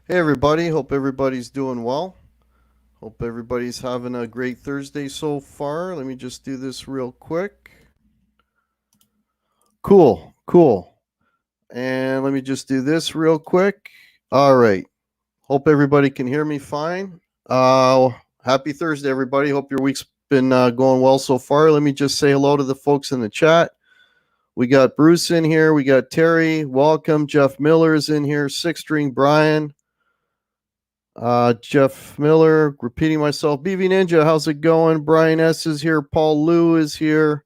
Hey everybody, hope everybody's doing well. Hope everybody's having a great Thursday so far. Let me just do this real quick. Cool. And let me just do this real quick. All right. Hope everybody can hear me fine. Happy Thursday, everybody. Hope your week's been going well so far. Let me just say hello to the folks in the chat. We got Bruce in here. We got Terry. Welcome. Jeff Miller is in here. Six String Brian. Jeff Miller, repeating myself. BV Ninja, how's it going? Brian S. is here. Paul Liu is here.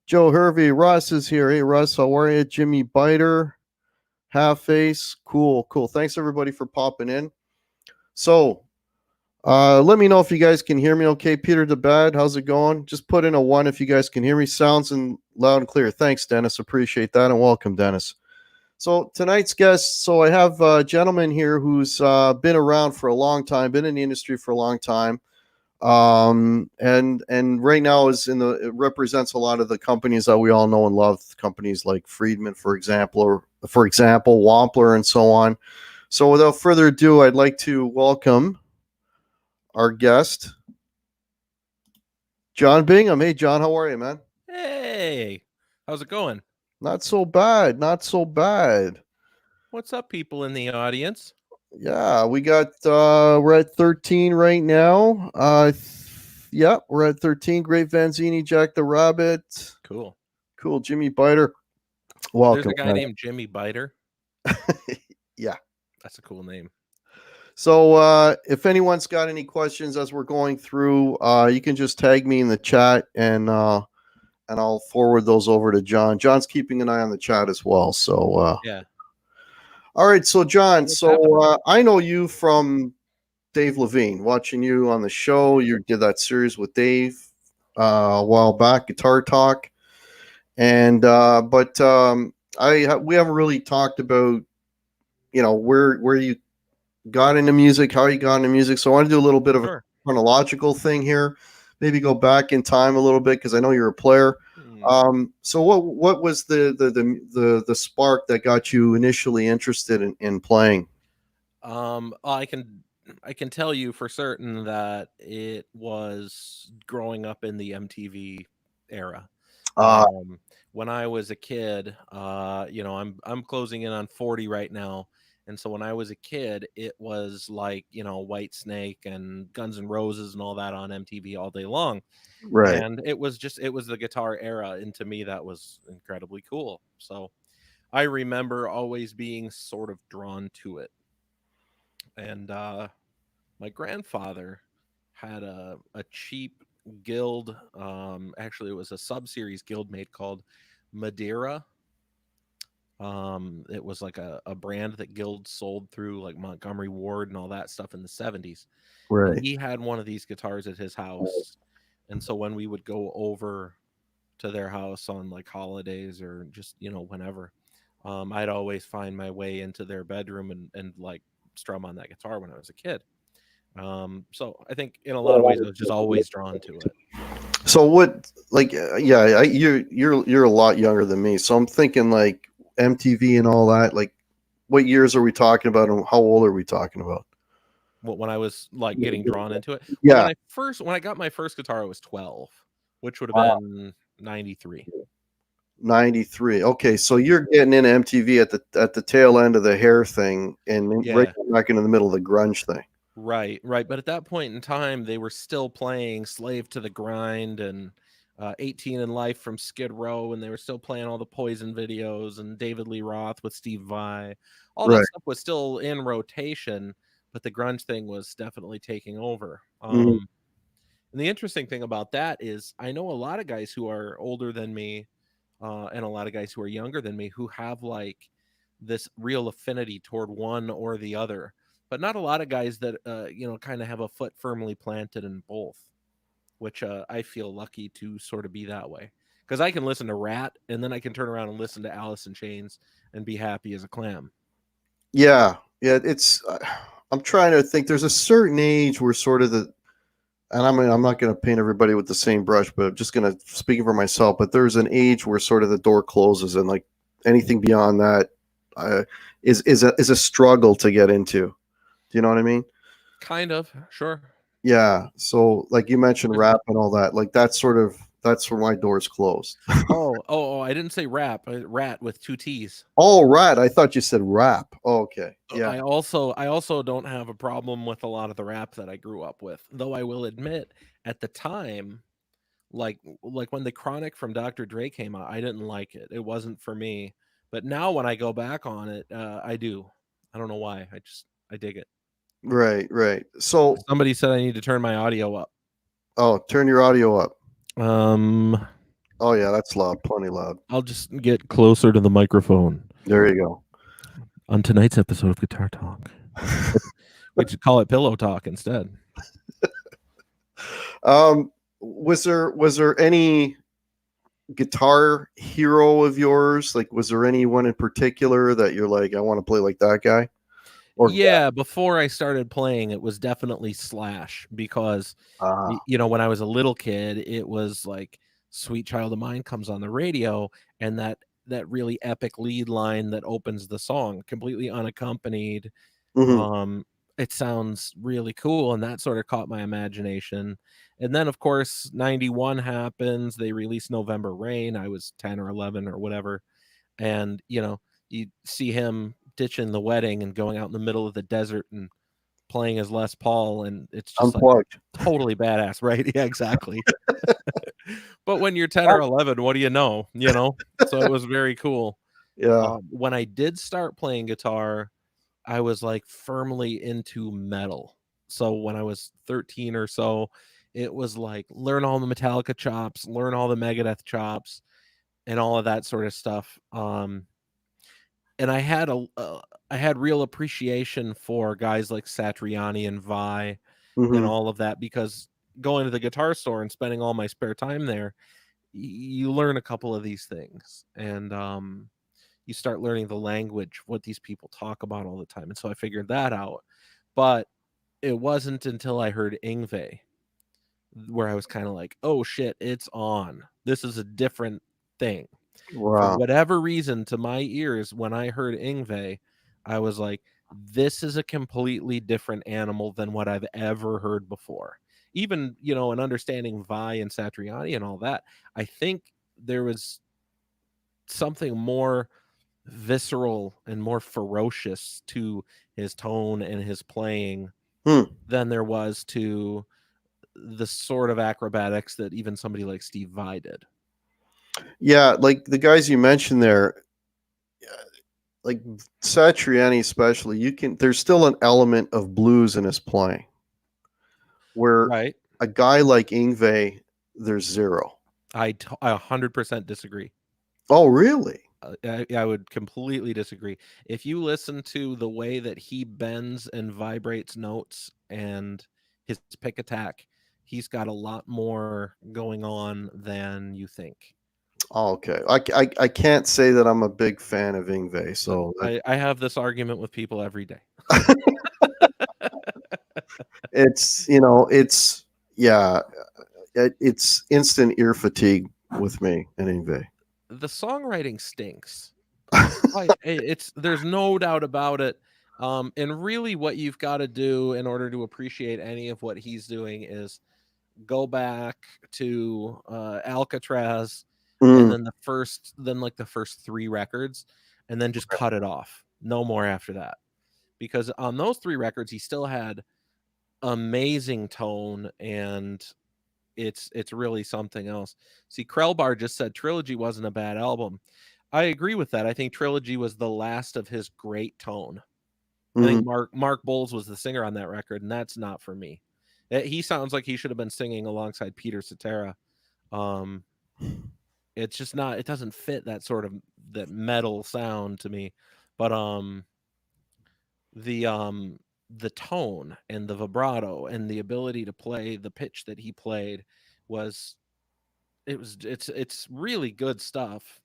Joe Hervey. Russ is here. Hey, Russ, how are you? Jimmy Biter. Half Face. Cool. Thanks, everybody, for popping in. So, let me know if you guys can hear me okay. Peter DeBad, how's it going? Just put in a 1 if you guys can hear me. Sounds and loud and clear. Thanks, Dennis. Appreciate that, and welcome, Dennis. So tonight's guest, I have a gentleman here who's been around for a long time, been in the industry for a long time, and right now it represents a lot of the companies that we all know and love, companies like Friedman, for example, Wampler, and so on. So without further ado, I'd like to welcome our guest, Jon Bingham. Hey, John, how are you, man? Hey, how's it going? Not so bad. What's up, people in the audience? Yeah, we got we're at 13 right now. Yeah, we're at 13. Great Vanzini, Jack the Rabbit. Cool. Jimmy Biter. There's Welcome. a guy named Jimmy Biter. Yeah. That's a cool name. So if anyone's got any questions as we're going through, you can just tag me in the chat and I'll forward those over to John. John's keeping an eye on the chat as well. So Yeah. all right, so John, What's happening? I know you from Dave Levine, watching you on the show. You did that series with Dave a while back, Guitar Talk, and we haven't really talked about where you got into music, how you got into music. So I want to do a little bit of a Sure. chronological thing here, maybe go back in time a little bit because I know you're a player. So what was the spark that got you initially interested in playing? I can tell you for certain that it was growing up in the MTV era. Uh, When I was a kid, I'm closing in on 40 right now. And so when I was a kid, it was like, White Snake and Guns N' Roses and all that on MTV all day long. right. And it was the guitar era. And to me, that was incredibly cool. So I remember always being sort of drawn to it. And my grandfather had a cheap guild. Actually, it was a sub-series guild made called Madeira. It was like a brand that Guild sold through like Montgomery Ward and all that stuff in the 70s. And Right. he had one of these guitars at his house. And so when we would go over to their house on like holidays or just, whenever, I'd always find my way into their bedroom and like strum on that guitar when I was a kid. So I think in a lot of ways I was just always drawn to it. So what? Like, you're a lot younger than me. So I'm thinking like MTV and all that. Like, what years are we talking about, and how old are we talking about? When I was like getting drawn into it. Well, Yeah, when I got my first guitar, I was 12, which would have been 93. 93. Okay, so you're getting into MTV at the tail end of the hair thing, and right Yeah. back into the middle of the grunge thing. Right. But at that point in time, they were still playing Slave to the Grind and 18 in Life from Skid Row, and they were still playing all the Poison videos and David Lee Roth with Steve Vai. All that Right. stuff was still in rotation, but the grunge thing was definitely taking over. Mhm. And the interesting thing about that is I know a lot of guys who are older than me and a lot of guys who are younger than me who have like this real affinity toward one or the other, but not a lot of guys that kind of have a foot firmly planted in both, which I feel lucky to sort of be that way because I can listen to Rat and then I can turn around and listen to Alice in Chains and be happy as a clam. Yeah. It's. I'm trying to think. There's a certain age where sort of and I'm not going to paint everybody with the same brush, but I'm just going to speaking for myself. But there's an age where sort of the door closes, and like anything beyond that is a struggle to get into. Do you know what I mean? Kind of, sure. Yeah. So like you mentioned There's- rap and all that, like that's where my door's closed. oh, I didn't say rap. Rat with 2 T's. Oh, right. I thought you said rap. Oh, okay. Yeah. I also don't have a problem with a lot of the rap that I grew up with, though I will admit at the time, like when the Chronic from Dr. Dre came out, I didn't like it. It wasn't for me. But now when I go back on it, I do. I don't know why. I dig it. Right, right. So, Somebody said I need to turn my audio up. oh, turn your audio up. Um, Oh yeah, that's loud, plenty loud. I'll just get closer to the microphone. There you go. On tonight's episode of Guitar Talk, we should call it Pillow Talk instead. Was there any guitar hero of yours? Like, was there anyone in particular that you're like, I want to play like that guy? Or Yeah, before I started playing, it was definitely Slash because when I was a little kid, it was like "Sweet Child of Mine" comes on the radio, and that really epic lead line that opens the song, completely unaccompanied. mhm. It sounds really cool, and that sort of caught my imagination. And then, of course, 91 happens. They release November Rain. I was 10 or 11 or whatever. And, you see him ditching the wedding and going out in the middle of the desert and playing as Les Paul. And it's just like Unplugged. totally badass, right? Yeah, exactly. But when you're 10 or 11, what do you know? So it was very cool. Yeah. When I did start playing guitar, I was like firmly into metal. So when I was 13 or so, it was like learn all the Metallica chops, learn all the Megadeth chops, and all of that sort of stuff. And I had real appreciation for guys like Satriani and Vi and Mhm. all of that because going to the guitar store and spending all my spare time there, you learn a couple of these things, and you start learning the language, what these people talk about all the time. And so I figured that out. But it wasn't until I heard Yngwie where I was kind of like, oh shit, it's on. This is a different thing. For Wow. whatever reason, to my ears, when I heard Yngwie, I was like, this is a completely different animal than what I've ever heard before. Even, and understanding Vi and Satriani and all that, I think there was something more visceral and more ferocious to his tone and his playing Hmm. than there was to the sort of acrobatics that even somebody like Steve Vai did. Yeah, like the guys you mentioned there, like Satriani especially, there's still an element of blues in his playing. Where Right. a guy like Yngwie, there's zero. I 100% disagree. Oh, really? I would completely disagree. If you listen to the way that he bends and vibrates notes and his pick attack, he's got a lot more going on than you think. Oh, okay. I can't say that I'm a big fan of Yngwie, so I have this argument with people every day. it's it's instant ear fatigue with me and Yngwie. The songwriting stinks. There's no doubt about it. And really what you've got to do in order to appreciate any of what he's doing is go back to Alcatraz and then the first 3 records, and then just cut it off. No more after that. Because on those 3 records he still had amazing tone, and it's really something else. See, Krellbar just said Trilogy wasn't a bad album. I agree with that. I think Trilogy was the last of his great tone. I think Mark Bowles was the singer on that record, and that's not for me. He sounds like he should have been singing alongside Peter Cetera. It's just not. It doesn't fit that sort of that metal sound to me. But the tone and the vibrato and the ability to play the pitch that he played it's really good stuff.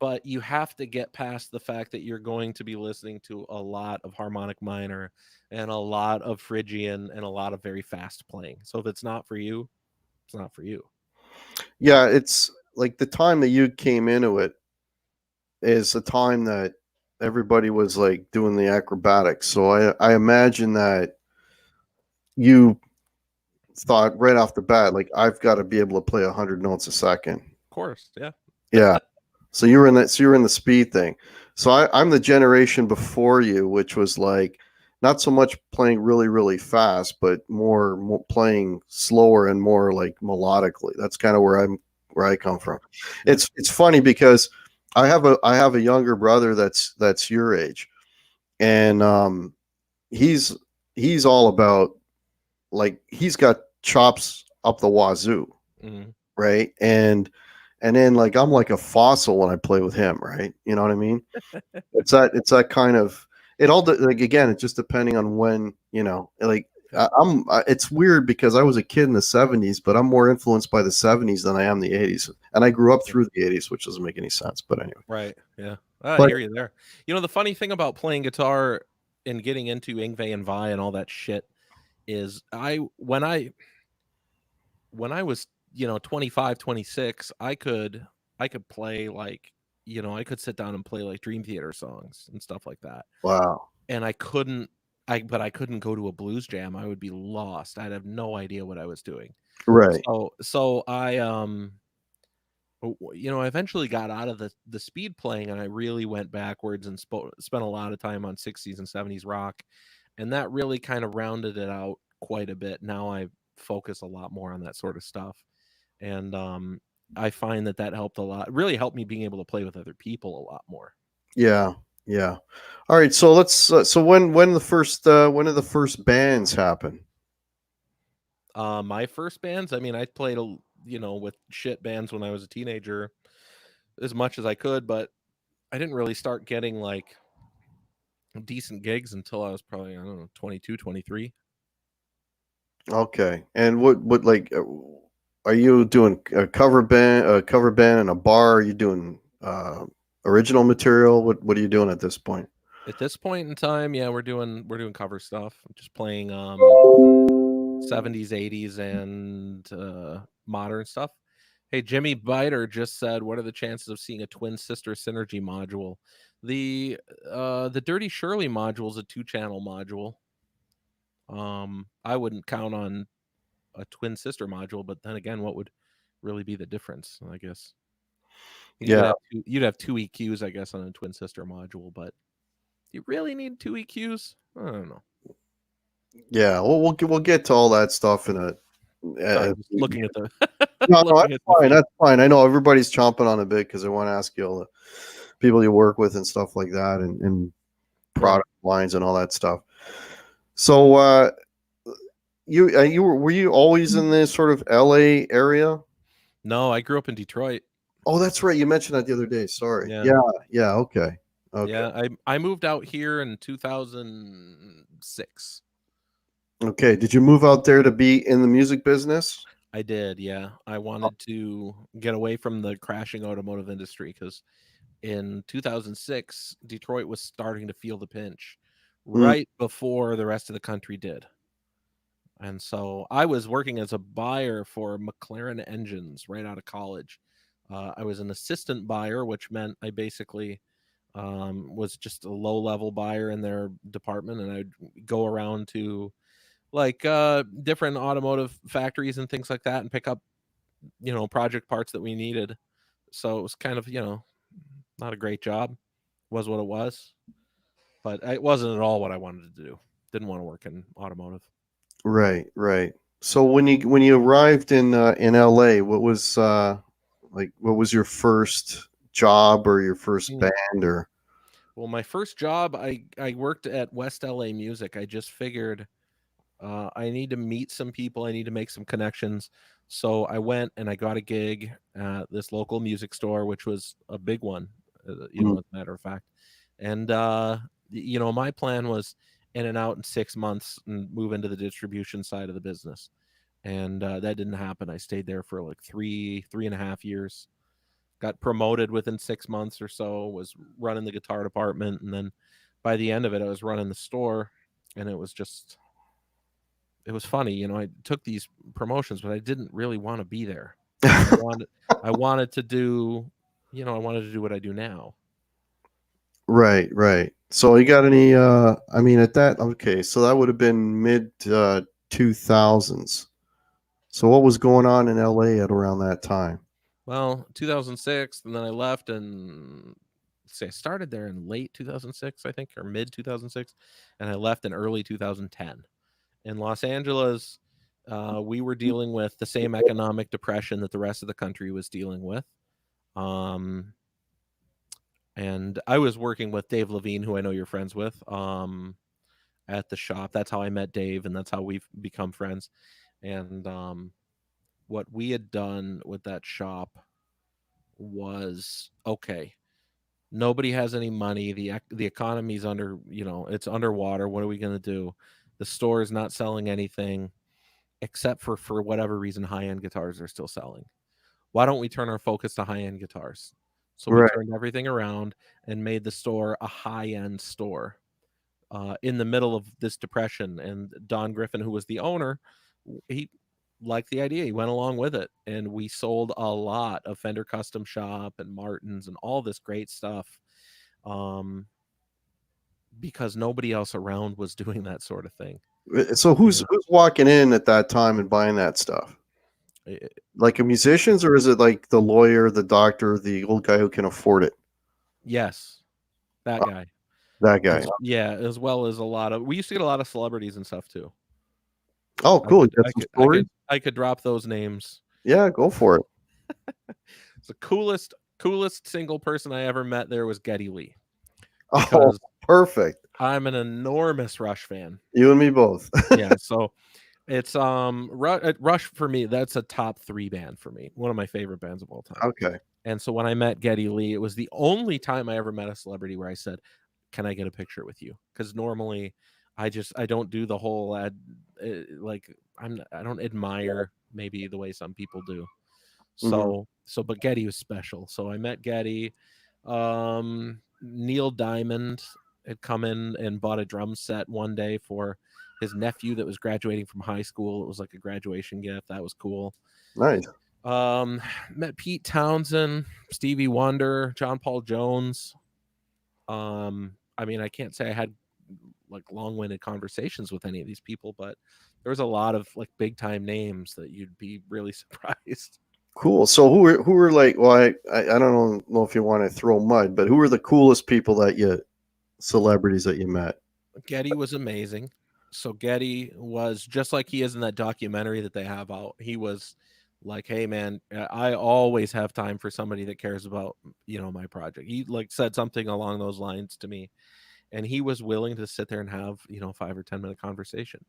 But you have to get past the fact that you're going to be listening to a lot of harmonic minor and a lot of Phrygian and a lot of very fast playing. So if it's not for you, it's not for you. Yeah, it's like the time that you came into it is a time that everybody was like doing the acrobatics. So I imagine that you thought right off the bat, like I've got to be able to play 100 notes a second. Of course, yeah. Yeah. So you were in that. So you were in the speed thing. So I'm the generation before you, which was like not so much playing really really fast, but more playing slower and more like melodically. That's kind of where I come from. Yeah. It's funny because I have a younger brother that's your age, and he's he's all about, like, he's got chops up the wazoo, Mm-hmm. right? And then like I'm like a fossil when I play with him, right? You know what I mean? It's that kind of, it all like, again, it's just depending on when, like Yeah. it's weird because I was a kid in the 70s, but I'm more influenced by the 70s than I am the 80s. And I grew up Yeah. through the 80s, which doesn't make any sense, but anyway. Right. Yeah. I But hear you there. You know, the funny thing about playing guitar and getting into Ingve and Vi and all that shit is when I was, 25, 26, I could play like, I could sit down and play like Dream Theater songs and stuff like that. wow. And I couldn't go to a blues jam. I would be lost. I'd have no idea what I was doing. Right. So I I eventually got out of the speed playing, and I really went backwards and spent a lot of time on 60s and 70s rock, and that really kind of rounded it out quite a bit. Now I focus a lot more on that sort of stuff, and I find that helped a lot. It really helped me being able to play with other people a lot more. Yeah. Yeah. All right. So let's. So when did the first bands happen? My first bands, I mean, I played with shit bands when I was a teenager as much as I could, but I didn't really start getting like decent gigs until I was probably, I don't know, 22, 23. Okay. And what like are you doing a cover band in a bar? Are you doing original material? What are you doing at this point? At this point in time, yeah, we're doing cover stuff. I'm just playing 70s, 80s and modern stuff. Hey, Jimmy Biter just said, "What are the chances of seeing a twin sister synergy module?" The Dirty Shirley module is a 2-channel module. I wouldn't count on a twin sister module, but then again, what would really be the difference? I guess Yeah. you'd have two EQs, I guess, on a twin sister module, but do you really need two EQs? I don't know. Yeah. We'll get to all that stuff in a. Sorry, Uh, just looking at the no, looking that's at the fine. feed. That's fine. I know everybody's chomping on a bit because they want to ask you all the people you work with and stuff like that, and Right. product lines and all that stuff. So were you always in this sort of LA area? No, I grew up in Detroit. Oh, that's right. You mentioned that the other day. Sorry. Yeah. Yeah. Yeah. Okay. Okay. Yeah, I moved out here in 2006. Okay. Did you move out there to be in the music business? I did, yeah. I wanted to get away from the crashing automotive industry because in 2006, Detroit was starting to feel the pinch Mm, right before the rest of the country did. And so I was working as a buyer for McLaren engines right out of college. I was an assistant buyer, which meant I basically was just a low level buyer in their department, and I'd go around to like different automotive factories and things like that and pick up project parts that we needed. So it was kind of not a great job, was what it was, but it wasn't at all what I wanted to do. Didn't want to work in automotive. right. Right. So when you arrived in LA, what was your first job or your first Mm. band or? Well, my first job, I worked at West LA Music. I just figured I need to meet some people. I need to make some connections. So I went and I got a gig at this local music store, which was a big one, Mm, as a matter of fact. And, my plan was in and out in 6 months and move into the distribution side of the business. And that didn't happen. I stayed there for like 3.5 years. Got promoted within 6 months or so, was running the guitar department. And then by the end of it, I was running the store. And it was funny, I took these promotions, but I didn't really want to be there. I wanted to do, I wanted to do what I do now. Right, right. So you got any I mean at that okay, so that would have been mid 2000s. So what was going on in LA at around that time? Well, 2006, and then I left, and say I started there in late 2006, I think, or mid 2006, and I left in early 2010. In Los Angeles, we were dealing with the same economic depression that the rest of the country was dealing with. Um, and I was working with Dave Levine, who I know you're friends with, at the shop. That's how I met Dave, and that's how we've become friends. And what we had done with that shop was okay. Nobody has any money. The economy's under, it's underwater. What are we going to do? The store is not selling anything except for whatever reason high end guitars are still selling. Why don't we turn our focus to high end guitars? So we Right. turned everything around and made the store a high end store in the middle of this depression. And Don Griffin, who was the owner, he liked the idea. He went along with it, and we sold a lot of Fender Custom Shop and Martins and all this great stuff. Because nobody else around was doing that sort of thing. So who's walking in at that time and buying that stuff? Like a musicians, or is it like the lawyer, the doctor, the old guy who can afford it? Yes, that guy. That guy. Yeah, as well as a lot of, we used to get a lot of celebrities and stuff too. Oh, cool. You got some stories? I could drop those names. Yeah, go for it. The coolest single person I ever met there was Geddy Lee. Oh, perfect. I'm an enormous Rush fan. You and me both. Yeah, so it's Rush for me, that's a top 3 band for me. One of my favorite bands of all time. Okay. And so when I met Geddy Lee, it was the only time I ever met a celebrity where I said, "Can I get a picture with you?" Because normally I don't do the whole like I don't admire maybe the way some people do. So but Geddy was special. So I met Geddy. Neil Diamond had come in and bought a drum set one day for his nephew that was graduating from high school. It was like a graduation gift. That was cool. Nice. Met Pete Townsend, Stevie Wonder, John Paul Jones. I mean, I can't say I had like long-winded conversations with any of these people, but there was a lot of like big time names that you'd be really surprised. Cool. So who were like? Well, I don't know if you want to throw mud, but who were the coolest people celebrities that you met? Geddy was amazing. So Geddy was just like he is in that documentary that they have out. He was like, "Hey man, I always have time for somebody that cares about, my project." He like said something along those lines to me, and he was willing to sit there and have, 5 or 10 minute conversation.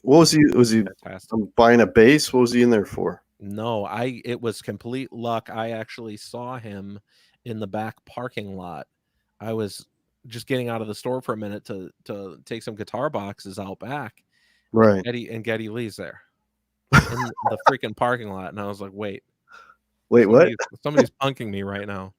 What was he Fantastic. buying a bass? What was he in there for? No, it was complete luck. I actually saw him in the back parking lot. I was just getting out of the store for a minute to take some guitar boxes out back. Right. Geddy Lee's there in the freaking parking lot, and I was like, "Wait, what? Somebody's punking me right now."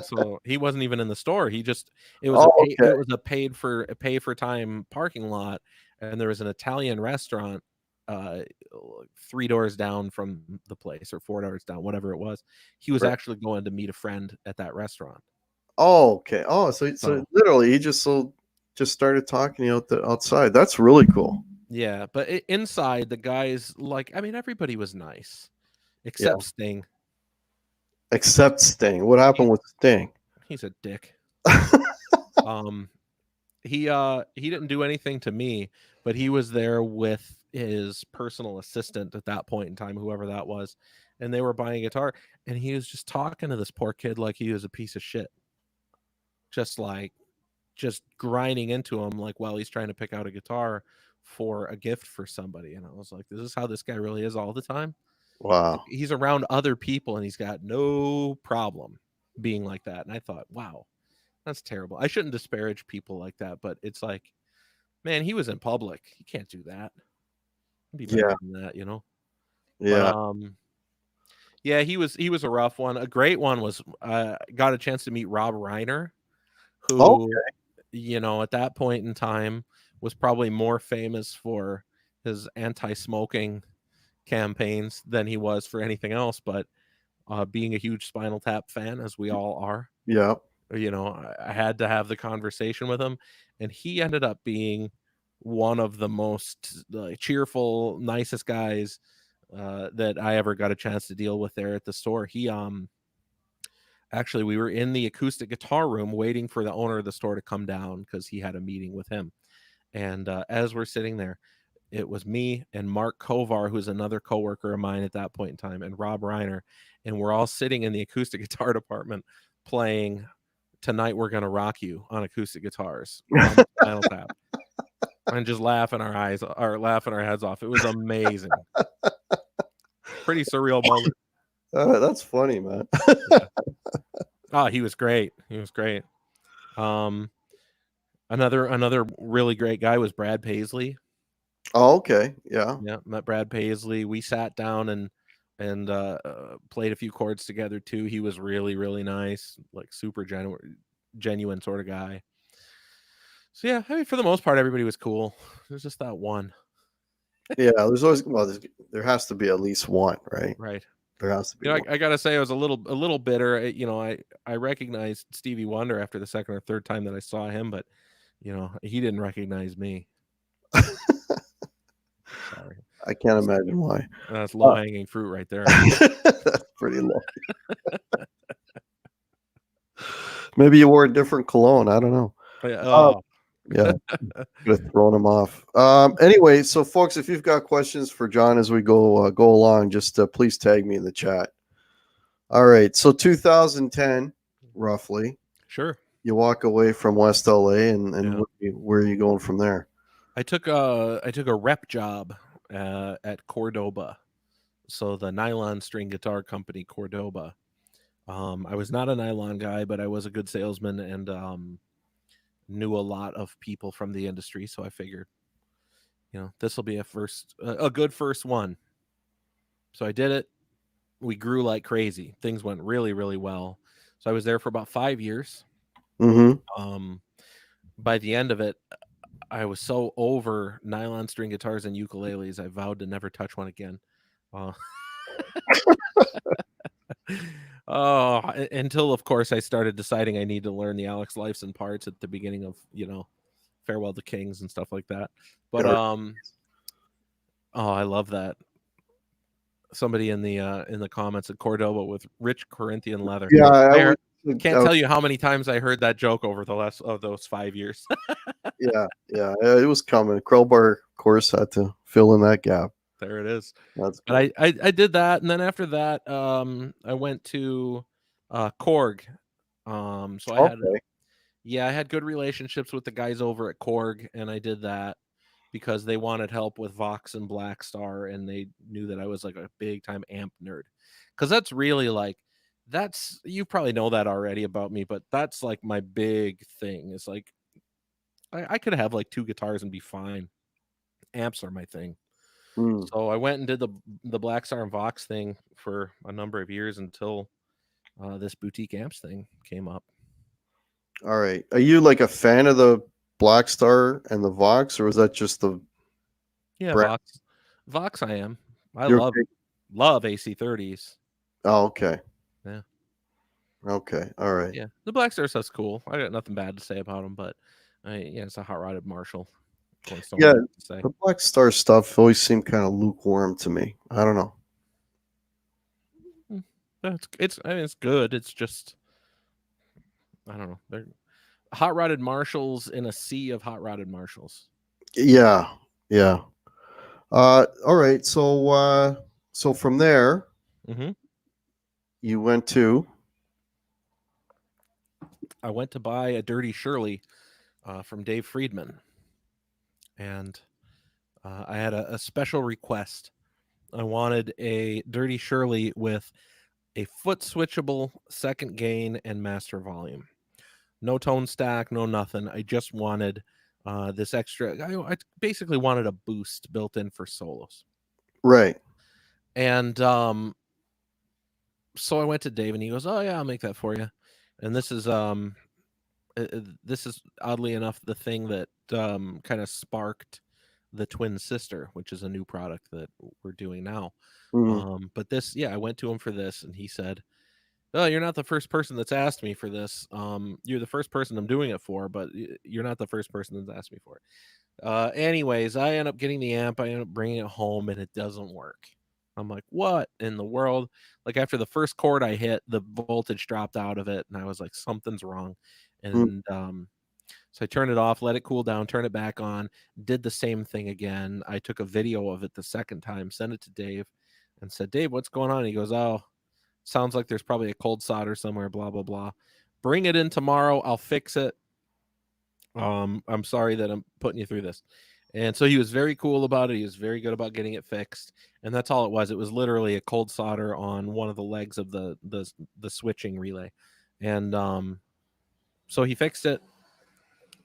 So he wasn't even in the store. It was okay. it was a pay for time parking lot, and there was an Italian restaurant 3 doors down from the place, or 4 doors down, whatever it was. He was actually going to meet a friend at that restaurant. Oh, okay. Oh, so literally he just started talking outside. That's really cool. Yeah, but inside the guys, like, I mean, everybody was nice except Sting. Except Sting. What happened with Sting? He's a dick. He didn't do anything to me, but he was there with his personal assistant at that point in time, whoever that was, and they were buying a guitar, and he was just talking to this poor kid like he was a piece of shit. Just grinding into him like while he's trying to pick out a guitar for a gift for somebody. And I was like, this is how this guy really is all the time. Wow. He's around other people and he's got no problem being like that. And I thought, wow, that's terrible. I shouldn't disparage people like that, but it's like, man, he was in public. He can't do that. He'd be better than that, Yeah. But, yeah, he was a rough one. A great one was got a chance to meet Rob Reiner, who at that point in time was probably more famous for his anti-smoking campaigns than he was for anything else, but being a huge Spinal Tap fan, as we all are. Yeah. you know, I had to have the conversation with him, and he ended up being one of the most cheerful, nicest guys that I ever got a chance to deal with there at the store. He actually, we were in the acoustic guitar room waiting for the owner of the store to come down because he had a meeting with him. And as we're sitting there, it was me and Mark Kovar, who's another coworker of mine at that point in time, and Rob Reiner, and we're all sitting in the acoustic guitar department playing "Tonight We're Gonna Rock You" on acoustic guitars on Spinal Tap, and just laughing our heads off. It was amazing. Pretty surreal moment. That's funny, man. Yeah. Oh, he was great. He was great. Another really great guy was Brad Paisley. Oh, okay. Yeah. Yeah, met Brad Paisley. We sat down and played a few chords together too. He was really, really nice, like super genuine sort of guy. So yeah, I mean, for the most part, everybody was cool. There's just that one. Yeah, there's always there has to be at least one, right? Right. There has to be. You know, one. I gotta say, I was a little bitter. You know, I recognized Stevie Wonder after the second or third time that I saw him, but you know, he didn't recognize me. Sorry, I can't imagine why. that's low hanging fruit right there. That's pretty low. Maybe you wore a different cologne. I don't know. Yeah, could have thrown him off. Anyway, so folks, if you've got questions for Jon as we go along, just please tag me in the chat. All right, so 2010, roughly. Sure. You walk away from West LA, and where are you going from there? I took a rep job at Cordoba, so the nylon string guitar company Cordoba. I was not a nylon guy, but I was a good salesman and knew a lot of people from the industry. So I figured, you know, this will be a good first one. So I did it. We grew like crazy. Things went really, really well. So I was there for about 5 years. Mm-hmm. By the end of it, I was so over nylon string guitars and ukuleles, I vowed to never touch one again. Until of course I started deciding I need to learn the Alex Lifeson parts at the beginning of, you know, Farewell to Kings and stuff like that. But I love that. Somebody in the comments at Cordoba with rich Corinthian leather. Yeah, I can't tell you how many times I heard that joke over the last of those 5 years. yeah, it was coming. Crowbar, of course, had to fill in that gap. There it is. That's but I did that, and then after that, I went to Korg. So I had good relationships with the guys over at Korg, and I did that because they wanted help with Vox and Blackstar, and they knew that I was like a big time amp nerd. Because that's really like you probably know that already about me, but that's like my big thing. It's like I could have like 2 guitars and be fine. Amps are my thing. So I went and did the Blackstar and Vox thing for a number of years until this boutique amps thing came up. All right. Are you like a fan of the Blackstar and the Vox, or was that just the brand? Vox I am. I love AC30s. Oh, okay. Yeah. Okay. All right. Yeah. The Blackstar stuff's cool. I got nothing bad to say about them, but it's a hot rodded Marshall. Yeah, the Blackstar stuff always seemed kind of lukewarm to me. I don't know. It's good. It's just I don't know. They're hot rodded Marshalls in a sea of hot rodded Marshalls. Yeah. All right. So from there, you went to. I went to buy a Dirty Shirley from Dave Friedman, and I had a special request. I wanted a Dirty Shirley with a foot switchable second gain and master volume. No tone stack, no nothing. I just wanted this extra. I basically wanted a boost built in for solos. Right. And so I went to Dave, and he goes, "Oh yeah, I'll make that for you." And this is oddly enough the thing that kind of sparked the Twin Sister, which is a new product that we're doing now. But this, I went to him for this, and he said, Oh, you're not the first person that's asked me for this. You're the first person I'm doing it for, but you're not the first person that's asked me for it. Anyways, I end up getting the amp. I end up bringing it home, and it doesn't work. I'm like, what in the world? Like after the first chord I hit, the voltage dropped out of it, and I was like, something's wrong. And so I turned it off, let it cool down, turn it back on, did the same thing again. I took a video of it the second time, sent it to Dave, and said, Dave, what's going on? He goes, oh, sounds like there's probably a cold solder somewhere, blah, blah, blah. Bring it in tomorrow. I'll fix it. I'm sorry that I'm putting you through this. And so he was very cool about it. He was very good about getting it fixed. And that's all it was. It was literally a cold solder on one of the legs of the switching relay. And so he fixed it.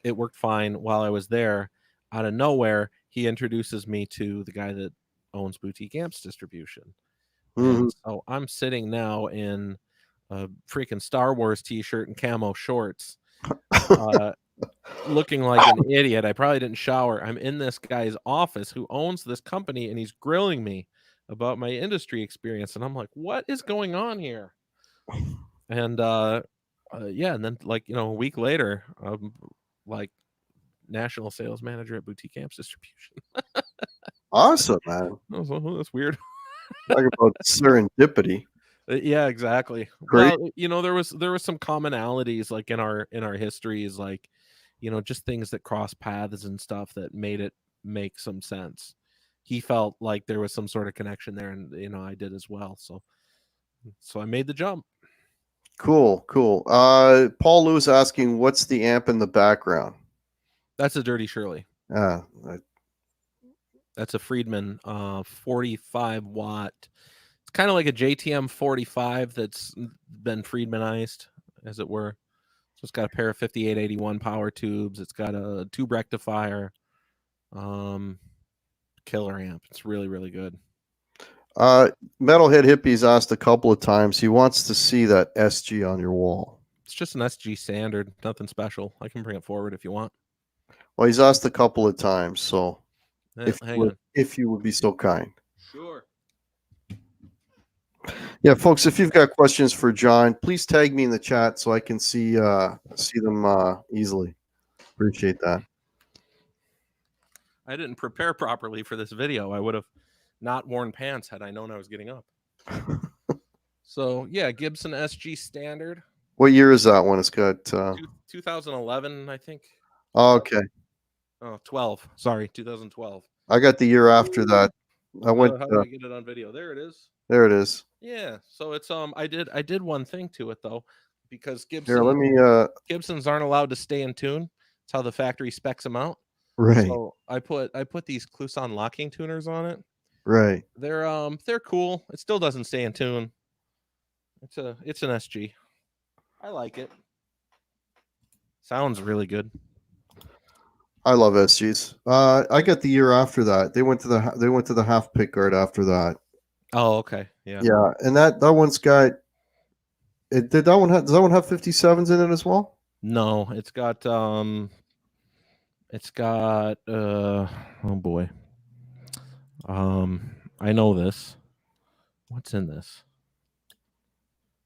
It worked fine. While I was there, out of nowhere, he introduces me to the guy that owns Boutique Amps Distribution. And so I'm sitting now in a freaking Star Wars t-shirt and camo shorts, looking like an idiot. I probably didn't shower. I'm in this guy's office who owns this company, and he's grilling me about my industry experience. And I'm like, what is going on here? And yeah, and then like, a week later, I'm like national sales manager at Boutique Amps Distribution. Awesome, man. Oh, that's weird. Talk about serendipity. Yeah, exactly. Great. Well, there was some commonalities like in our histories, like, just things that cross paths and stuff that made it make some sense. He felt like there was some sort of connection there, and I did as well. So I made the jump. Cool. Paul Lewis asking, what's the amp in the background? That's a Dirty Shirley. That's a Friedman 45 watt. It's kind of like a JTM 45 that's been Friedmanized, as it were. So it's got a pair of 5881 power tubes. It's got a tube rectifier. Killer amp. It's really, really good. Metalhead Hippies asked a couple of times. He wants to see that SG on your wall. It's just an SG Standard. Nothing special. I can bring it forward if you want. Well, he's asked a couple of times, so if you would be so kind. Sure. Yeah, folks, if you've got questions for John, please tag me in the chat so I can see them easily. Appreciate that. I didn't prepare properly for this video. I would have not worn pants had I known I was getting up. So, yeah, Gibson SG Standard. What year is that one? It's got 2011, I think. Oh, okay. Oh, 12. Sorry, 2012. I got the year after that. I went. How did I get it on video? There it is. There it is. Yeah. So it's I did one thing to it though, because Here, let me. Gibsons aren't allowed to stay in tune. It's how the factory specs them out. Right. So I put these Kluson locking tuners on it. Right. They're cool. It still doesn't stay in tune. It's an SG. I like it. Sounds really good. I love SGs. I got the year after that. They went to the half pick guard after that. Oh, okay. Yeah. Yeah, and that one's got. Does that one have 57s in it as well? No, it's got oh boy. I know this. What's in this?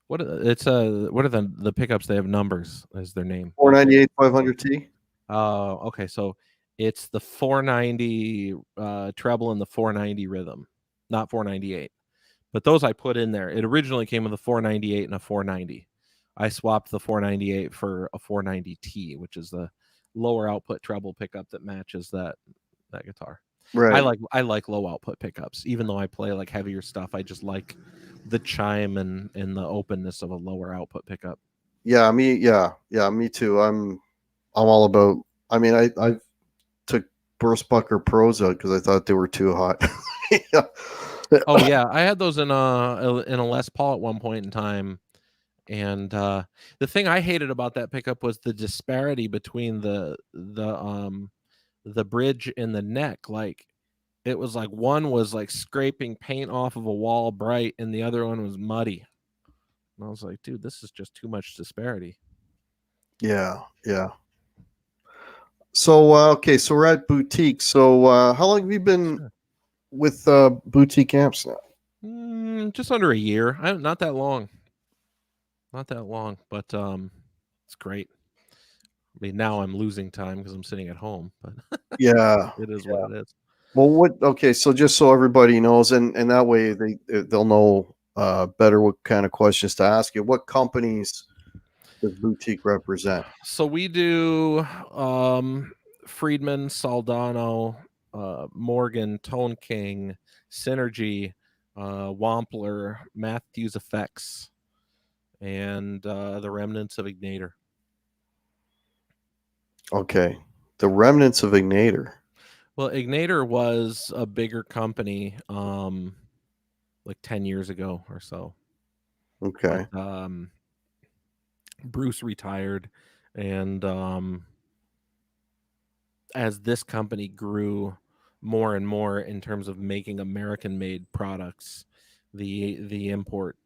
What are the pickups? They have numbers as their name. 498 500T. Oh, okay. So it's the 490 treble and the 490 rhythm, not 498. But those I put in there. It originally came with a 498 and a 490. I swapped the 498 for a 490T, which is the lower output treble pickup that matches that guitar. Right. I like low output pickups, even though I play like heavier stuff. I just like the chime and the openness of a lower output pickup. Yeah, me too. I'm all about. I mean, I took Burstbucker Pros out because I thought they were too hot. Yeah. Oh yeah, I had those in a Les Paul at one point in time, and the thing I hated about that pickup was the disparity between the bridge and the neck. Like it was like one was like scraping paint off of a wall bright, and the other one was muddy. And I was like, dude, this is just too much disparity. Yeah. So okay, so we're at Boutique. So how long have you been with Boutique Amps now? Just under a year. Not that long. not that long, but it's great. I mean, now I'm losing time because I'm sitting at home, but Yeah. it is what it is. Well, okay, so just so everybody knows, and that way they'll know better what kind of questions to ask you. What companies does Boutique represent? So we do Friedman, Soldano, Morgan, Tone King, Synergy, Wampler, Matthews Effects, and the remnants of Ignator. Okay, the remnants of Ignator. Well, Ignator was a bigger company like 10 years ago or so. Okay. But Bruce retired, and as this company grew more and more in terms of making American-made products, the import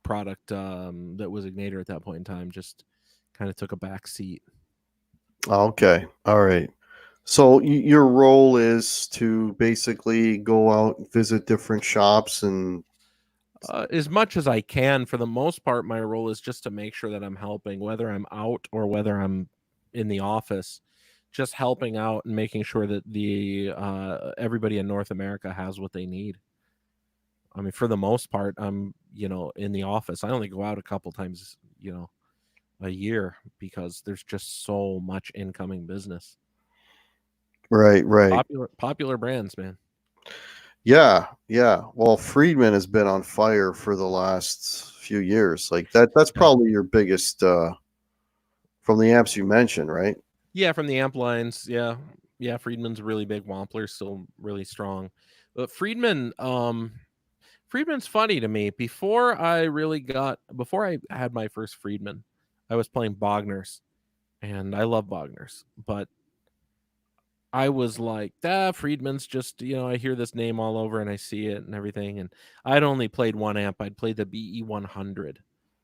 product that was Ignator at that point in time just kind of took a back seat. Okay. All right. So your role is to basically go out and visit different shops and As much as I can, for the most part, my role is just to make sure that I'm helping, whether I'm out or whether I'm in the office, just helping out and making sure that the everybody in North America has what they need. I mean, for the most part, I'm in the office. I only go out a couple times a year because there's just so much incoming business. right. Popular brands, man. Yeah, yeah. Well, Friedman has been on fire for the last few years. Like that's Yeah. probably your biggest from the amps you mentioned, right? Yeah, from the amp lines. Yeah. Yeah, Friedman's really big. Wampler's still really strong. But Friedman's funny to me. Before I had my first Friedman, I was playing Bogner's, and I love Bogner's, but I was like, Friedman's just, I hear this name all over and I see it and everything. And I'd only played one amp. I'd played the BE100,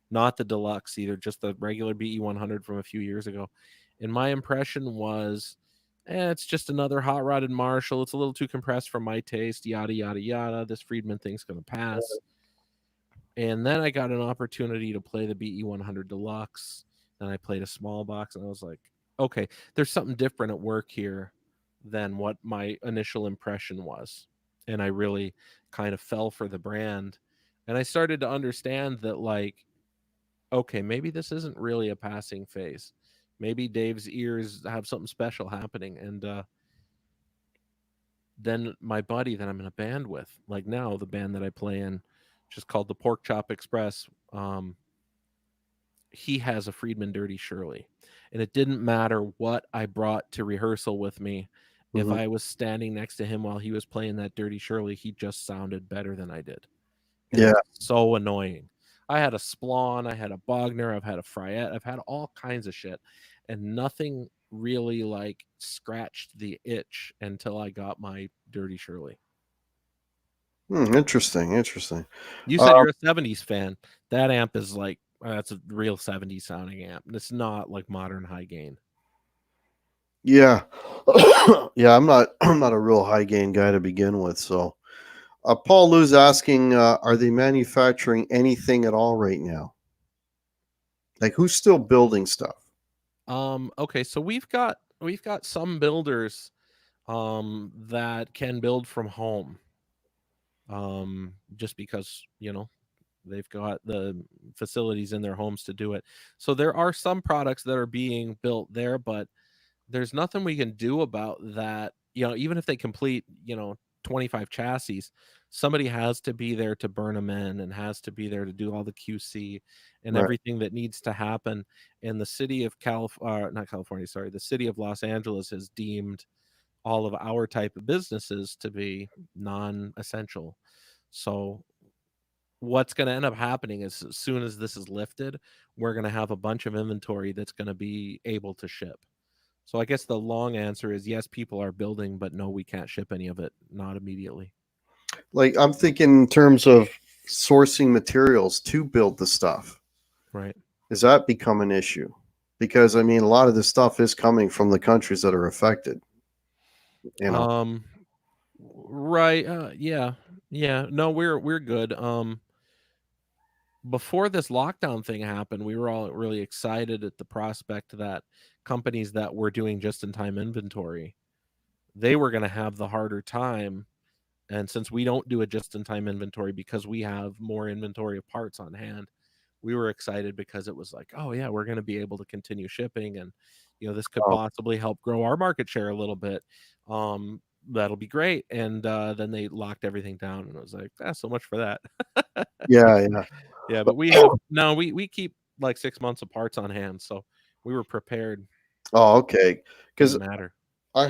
not the deluxe either, just the regular BE100 from a few years ago. And my impression was, it's just another hot rodded Marshall. It's a little too compressed for my taste, yada, yada, yada. This Friedman thing's going to pass. And then I got an opportunity to play the BE100 Deluxe. And I played a small box, and I was like, okay, there's something different at work here than what my initial impression was. And I really kind of fell for the brand. And I started to understand that, like, okay, maybe this isn't really a passing phase. Maybe Dave's ears have something special happening. And then my buddy that I'm in a band with, like now the band that I play in, just called the Pork Chop Express, he has a Friedman Dirty Shirley. And it didn't matter what I brought to rehearsal with me. If Mhm. I was standing next to him while he was playing that Dirty Shirley, he just sounded better than I did. And it Yeah. was so annoying. I had a Splawn, I had a Bogner, I've had a Fryette, I've had all kinds of shit. And nothing really like scratched the itch until I got my Dirty Shirley. Interesting. You said Um, you're a 70s fan. That amp is like, that's a real 70s sounding amp. It's not like modern high gain. yeah. Yeah, I'm not a real high gain guy to begin with, so Paul Lou's asking, are they manufacturing anything at all right now? Like who's still building stuff? Okay, so we've got some builders that can build from home. Just because, they've got the facilities in their homes to do it. So there are some products that are being built there, but there's nothing we can do about that. Even if they complete, 25 chassis, somebody has to be there to burn them in and has to be there to do all the QC and Right. everything that needs to happen. And the city of not California, sorry, the city of Los Angeles has deemed all of our type of businesses to be non-essential. So what's going to end up happening is as soon as this is lifted, we're going to have a bunch of inventory that's going to be able to ship. So I guess the long answer is yes, people are building, but no, we can't ship any of it, not immediately. Like I'm thinking in terms of sourcing materials to build the stuff. Right. Does that become an issue? Because I mean, a lot of this stuff is coming from the countries that are affected. You know. Um right, yeah. Yeah, no, we're good. before this lockdown thing happened, we were all really excited at the prospect that companies that were doing just-in-time inventory, they were going to have the harder time. And since we don't do a just-in-time inventory because we have more inventory of parts on hand, we were excited because it was like, oh yeah, we're going to be able to continue shipping, and this could possibly help grow our market share a little bit. That'll be great. And then they locked everything down, and I was like, so much for that. Yeah. Yeah, but we keep like 6 months of parts on hand, so we were prepared. Oh, okay. Because Didn't matter. I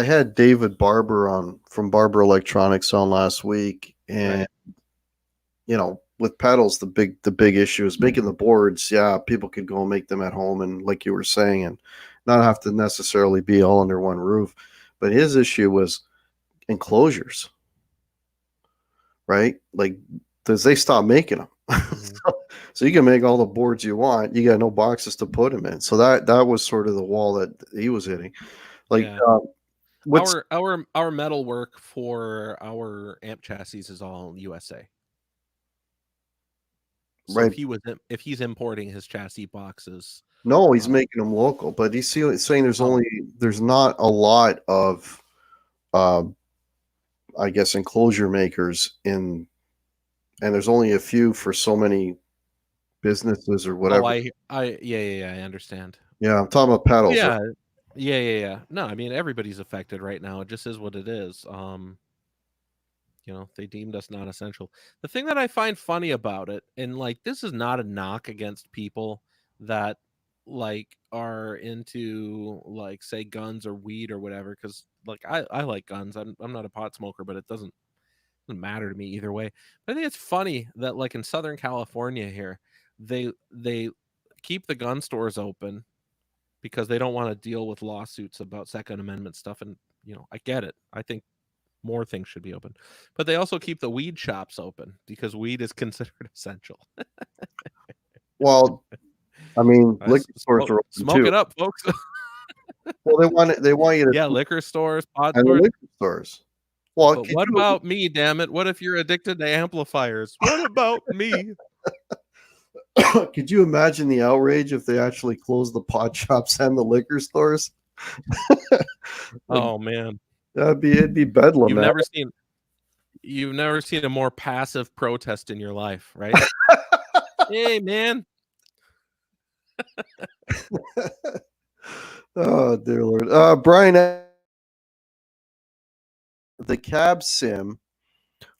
had David Barber on from Barber Electronics on last week, and Right. with pedals, the big issue is making the boards. Yeah, people could go and make them at home, and like you were saying, and not have to necessarily be all under one roof. But his issue was enclosures, right? Like, because they stopped making them. Mhm. So you can make all the boards you want. You got no boxes to put them in. So that was sort of the wall that he was hitting. Like, Yeah. what's Our metal work for our amp chassis is all USA. So right? if he's importing his chassis boxes, No, he's making them local, but he's saying there's not a lot of, I guess, enclosure makers and there's only a few for so many businesses or whatever. I understand. Yeah, I'm talking about pedals. Yeah. Right? Yeah. No, I mean, everybody's affected right now. It just is what it is. They deemed us not essential. The thing that I find funny about it, and like, this is not a knock against people that like are into, like, say, guns or weed or whatever, because like I like guns. I'm not a pot smoker, but it doesn't matter to me either way. But I think it's funny that, like, in Southern California here, they keep the gun stores open because they don't want to deal with lawsuits about Second Amendment stuff. And I get it. I think more things should be open, but they also keep the weed shops open because weed is considered essential. Well, I mean, liquor stores are open Smoke too. it up, folks. Well, they want you to Yeah, liquor stores, pod and the stores. liquor stores. Well, But what about me, damn it? What if you're addicted to amplifiers? What about me? could you imagine the outrage if they actually closed the pot shops and the liquor stores? Like, Oh man, it'd be bedlam. you've Man. never seen a more passive protest in your life, right? Hey, man. Oh dear Lord, Brian, the cab sim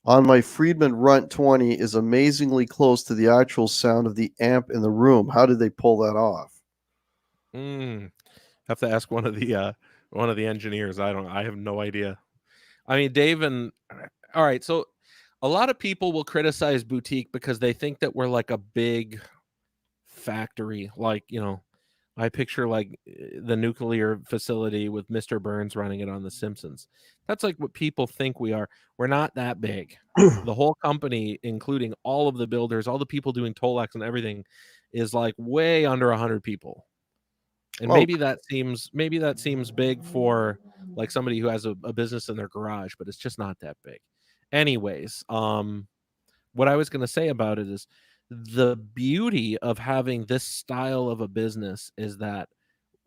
on my Friedman Runt 20 is amazingly close to the actual sound of the amp in the room. How did they pull that off? Have to ask one of the engineers. I have no idea. I mean, Dave and all right, so a lot of people will criticize Boutique because they think that we're like a big factory. Like, I picture like the nuclear facility with Mr. Burns running it on The Simpsons. That's like what people think we are. We're not that big. The whole company, including all of the builders, all the people doing Tolex and everything, is like way under 100 people. And Oh, maybe that seems big for like somebody who has a business in their garage, but it's just not that big. Anyways, what I was going to say about it is the beauty of having this style of a business is that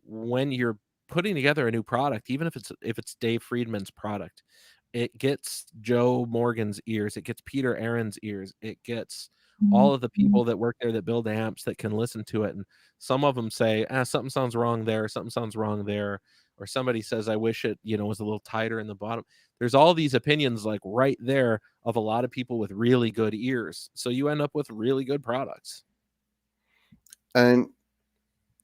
when you're putting together a new product, even if it's Dave Friedman's product, it gets Joe Morgan's ears, it gets Peter Aaron's ears, it gets all of the people that work there that build amps that can listen to it. And some of them say, something sounds wrong there, something sounds wrong there, or somebody says, I wish it, was a little tighter in the bottom. There's all these opinions like right there of a lot of people with really good ears. So you end up with really good products. and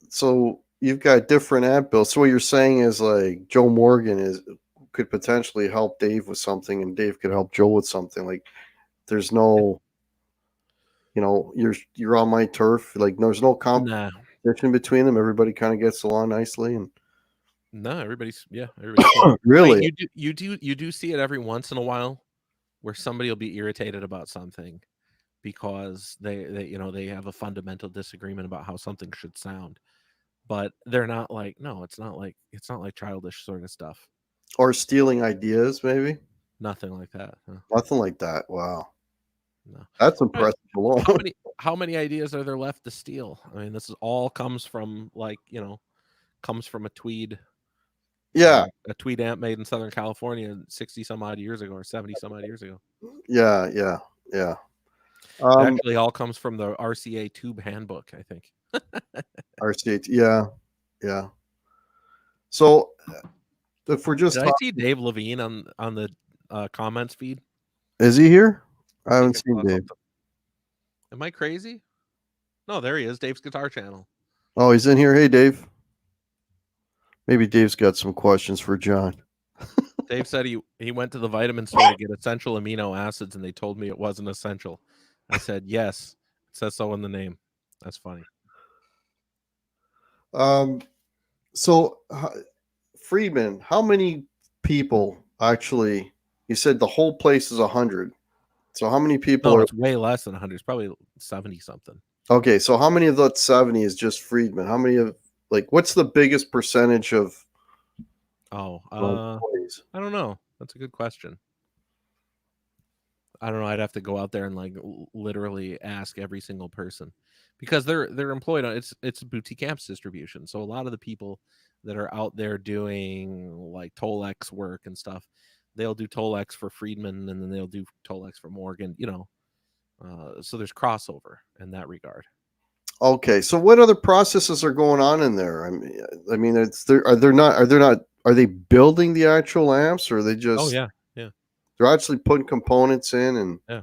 so you've got different amp builds. So what you're saying is like Joe Morgan could potentially help Dave with something, and Dave could help Joe with something. Like there's no, you're on my turf. Like there's no competition between them. Everybody kind of gets along nicely, and no, everybody's cool. really, I mean, you do see it every once in a while where somebody will be irritated about something because they have a fundamental disagreement about how something should sound. But they're not like, no, it's not like childish sort of stuff. or stealing ideas, maybe Nothing like that. Huh? nothing like that. Wow. No. That's All right. impressive alone. How many ideas are there left to steal? I mean, this is all comes from comes from a Yeah, a tweed amp made in Southern California 60 some odd years ago or 70 some odd years ago. yeah. It actually all comes from the RCA tube handbook, I think. RCH, yeah. So if we're just Did I see Dave Levine on the comments feed? is he here? I think haven't I seen saw Dave. something. Am I crazy? No, there he is. Dave's guitar channel. Oh, he's in here. Hey, Dave. Maybe Dave's got some questions for John. Dave said he went to the vitamin store to get essential amino acids, and they told me it wasn't essential. I said, yes, it says so in the name. That's funny. So Friedman, how many people actually? You said the whole place is 100. So how many people No, are? it's way less than 100. It's probably 70 something. Okay, so how many of that 70 is just Friedman? How many of what's the biggest percentage of? Employees? I don't know. That's a good question. I don't know. I'd have to go out there and literally ask every single person, because they're employed on it's boutique amps distribution. So a lot of the people that are out there doing like Tolex work and stuff, they'll do Tolex for Friedman, and then they'll do Tolex for Morgan. So there's crossover in that regard. Okay, so what other processes are going on in there? I mean, are they building the actual amps, or are they just? Oh yeah. They're actually putting components in, and Yeah.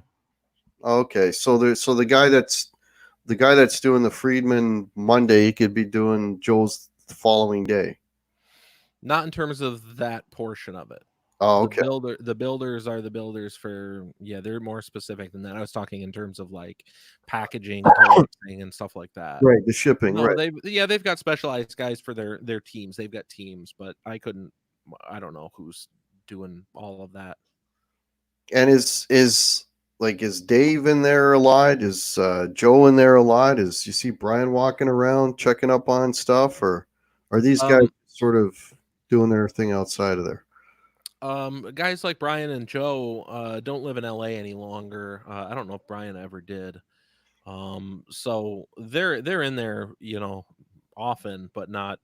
Okay, so the guy that's doing the Friedman Monday, he could be doing Joe's the following day. Not in terms of that portion of it. Oh, okay. The builders are the builders for, they're more specific than that. I was talking in terms of like packaging, and stuff like that. Right, the shipping. No, right. they've got specialized guys for their teams. They've got teams, but I don't know who's doing all of that. And is Dave in there a lot? Is Joe in there a lot? You see Brian walking around checking up on stuff, or are these guys sort of doing their thing outside of there? Guys like Brian and Joe don't live in LA any longer. I don't know if Brian ever did. So they're in there, often, but not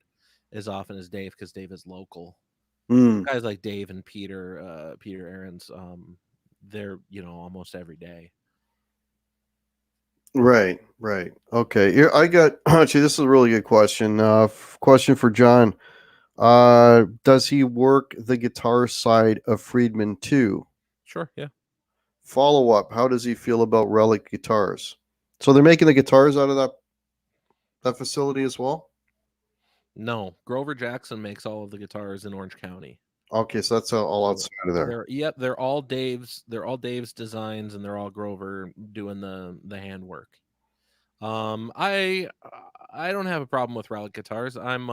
as often as Dave, because Dave is local. Guys like Dave and Peter Aarons, they're almost every day. Right. Okay. Here I got actually, this is a really good question. Question for John. Does he work the guitar side of Friedman too? Sure, yeah. Follow up. How does he feel about Relic Guitars? So they're making the guitars out of that facility as well? No, Grover Jackson makes all of the guitars in Orange County. Okay, so that's all outside of there. They're all Dave's designs, and they're all Grover doing the handwork. I don't have a problem with Relic Guitars. I'm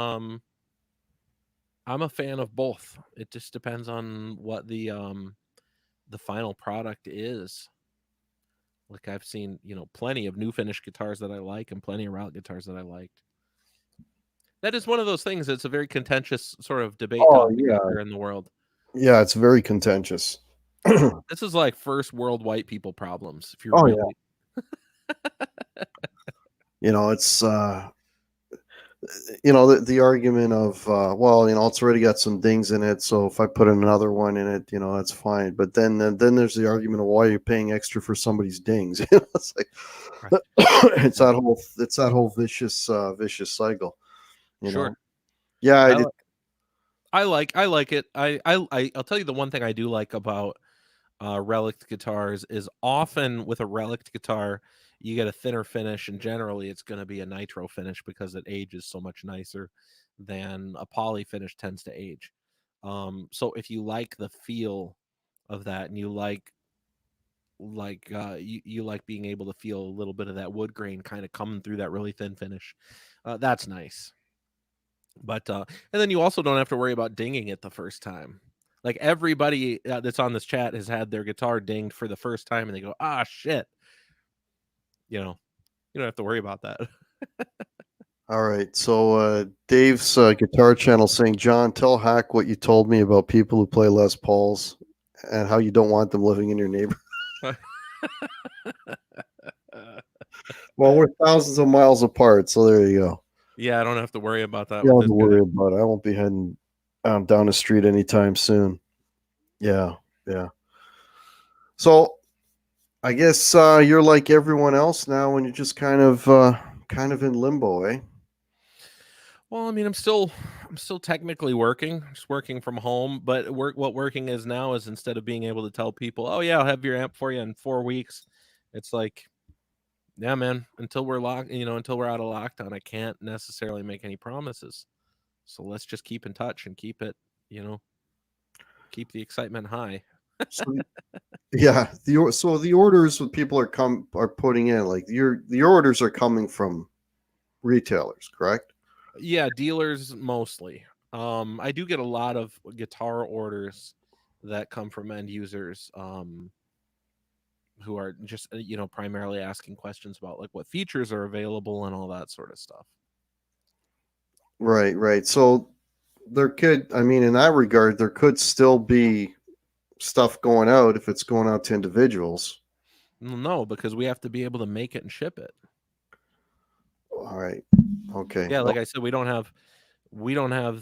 a fan of both. It just depends on what the final product is. Like, I've seen, plenty of new finished guitars that I like, and plenty of Relic guitars that I liked. That is one of those things that's a very contentious sort of debate topic out there in the world. Yeah, it's very contentious. This is like first world white people problems. If you're really... it's the argument of it's already got some dings in it, so if I put another one in it, that's fine. But then there's the argument of why you're paying extra for somebody's dings. It's like it's that whole vicious cycle. Sure. Yeah, I like it. I'll tell you the one thing I do like about Relic guitars is often with a Relic guitar, you get a thinner finish, and generally it's going to be a nitro finish because it ages so much nicer than a poly finish tends to age. So if you like the feel of that, and you like you like being able to feel a little bit of that wood grain kind of coming through that really thin finish, that's nice. But and then you also don't have to worry about dinging it the first time. Like, everybody that's on this chat has had their guitar dinged for the first time, and they go, "Ah, shit." You don't have to worry about that. All right. So Dave's guitar channel saying, John, tell Hack what you told me about people who play Les Pauls and how you don't want them living in your neighborhood. Well, we're thousands of miles apart, so there you go. Yeah, I don't have to worry about that You don't with have this to worry guy. about it. I won't be heading down the street anytime soon. Yeah, yeah. So I guess you're like everyone else now, and you're just kind of in limbo, eh? Well, I mean, I'm still technically working, just working from home. But what working is now is instead of being able to tell people, "Oh yeah, I'll have your amp for you in 4 weeks," it's like, "Yeah, man, until we're locked, until we're out of lockdown, I can't necessarily make any promises. So let's just keep in touch and keep it, you know, keep the excitement high." So yeah, the orders that people are putting in, like the orders are coming from retailers, correct? Yeah, dealers mostly. I do get a lot of guitar orders that come from end users. Who are just primarily asking questions about like what features are available and all that sort of stuff. Right, right. So there could, I mean, in that regard, there could still be stuff going out if it's going out to individuals. No, because we have to be able to make it and ship it. All right. Okay. Yeah, Well, like I said, we don't have